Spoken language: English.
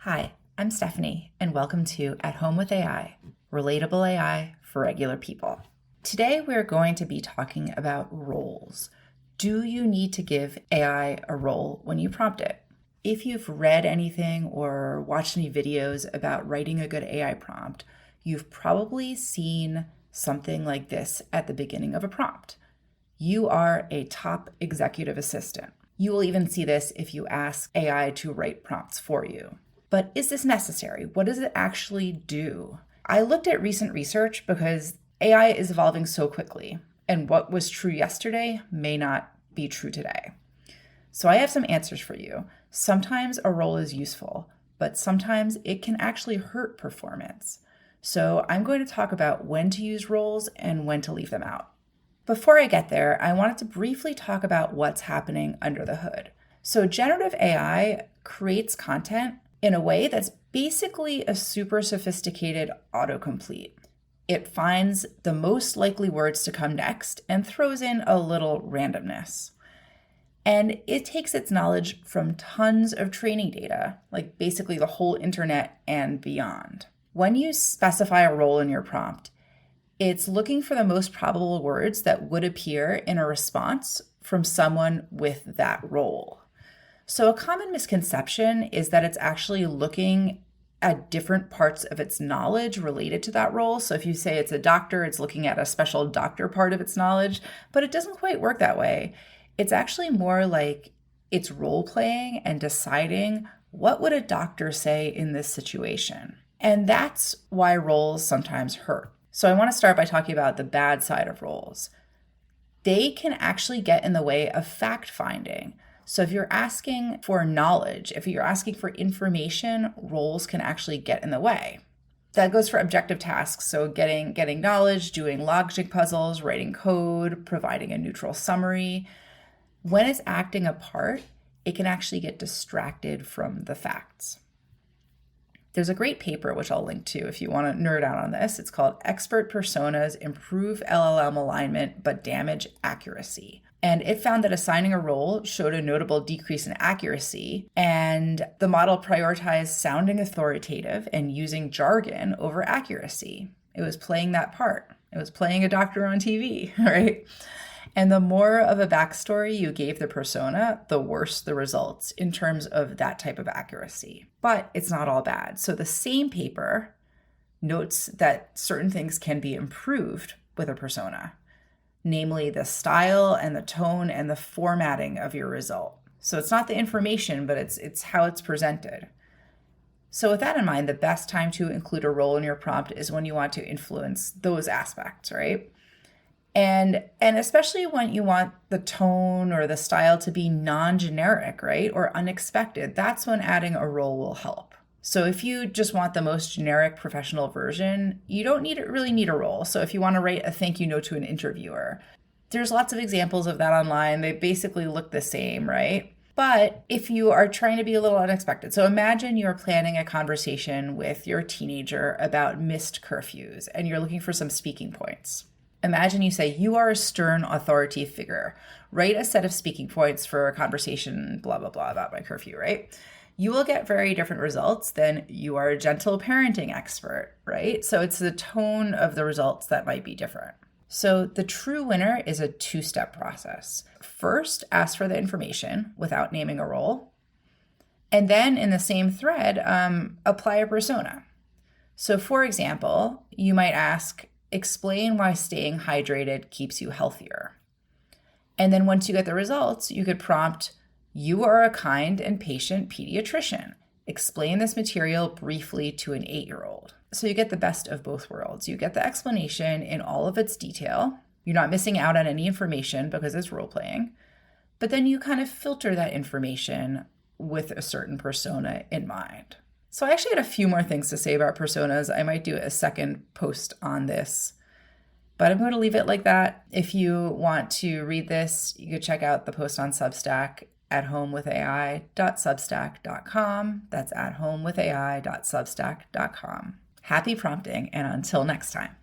Hi, I'm Stephanie, and welcome to At Home with AI, relatable AI for regular people. Today, we're going to be talking about roles. Do you need to give AI a role when you prompt it? If you've read anything or watched any videos about writing a good AI prompt, you've probably seen something like this at the beginning of a prompt. You are a top executive assistant. You will even see this if you ask AI to write prompts for you. But is this necessary? What does it actually do? I looked at recent research because AI is evolving so quickly, and what was true yesterday may not be true today. So I have some answers for you. Sometimes a role is useful, but sometimes it can actually hurt performance. So I'm going to talk about when to use roles and when to leave them out. Before I get there, I wanted to briefly talk about what's happening under the hood. So generative AI creates content in a way that's basically a super sophisticated autocomplete. It finds the most likely words to come next and throws in a little randomness. And it takes its knowledge from tons of training data, like basically the whole internet and beyond. When you specify a role in your prompt, it's looking for the most probable words that would appear in a response from someone with that role. So a common misconception is that it's actually looking at different parts of its knowledge related to that role. So if you say it's a doctor, it's looking at a special doctor part of its knowledge, but it doesn't quite work that way. It's actually more like it's role playing and deciding what would a doctor say in this situation. And that's why roles sometimes hurt. So I want to start by talking about the bad side of roles. They can actually get in the way of fact finding. So if you're asking for knowledge, if you're asking for information, roles can actually get in the way. That goes for objective tasks. So getting knowledge, doing logic puzzles, writing code, providing a neutral summary. When it's acting a part, it can actually get distracted from the facts. There's a great paper, which I'll link to if you want to nerd out on this. It's called Expert Personas Improve LLM Alignment but Damage Accuracy. And it found that assigning a role showed a notable decrease in accuracy, and the model prioritized sounding authoritative and using jargon over accuracy. It was playing that part. It was playing a doctor on TV, right? And the more of a backstory you gave the persona, the worse the results in terms of that type of accuracy. But it's not all bad. So the same paper notes that certain things can be improved with a persona, namely the style and the tone and the formatting of your result. So it's not the information, but it's how it's presented. So with that in mind, the best time to include a role in your prompt is when you want to influence those aspects, right? And especially when you want the tone or the style to be non-generic, right? Or unexpected, that's when adding a role will help. So if you just want the most generic professional version, you don't really need a role. So if you want to write a thank you note to an interviewer, there's lots of examples of that online. They basically look the same, right? But if you are trying to be a little unexpected, so imagine you're planning a conversation with your teenager about missed curfews and you're looking for some speaking points. Imagine you say, you are a stern authority figure. Write a set of speaking points for a conversation, blah, blah, blah, about my curfew, right? You will get very different results than you are a gentle parenting expert, right? So it's the tone of the results that might be different. So the true winner is a two-step process. First, ask for the information without naming a role. And then in the same thread, apply a persona. So for example, you might ask, explain why staying hydrated keeps you healthier. And then once you get the results, you could prompt, you are a kind and patient pediatrician. Explain this material briefly to an 8-year-old. So you get the best of both worlds. You get the explanation in all of its detail. You're not missing out on any information because it's role playing. But then you kind of filter that information with a certain persona in mind. So I actually had a few more things to say about personas. I might do a second post on this, but I'm going to leave it like that. If you want to read this, you could check out the post on Substack at homewithai.substack.com. That's at homewithai.substack.com. Happy prompting, and until next time.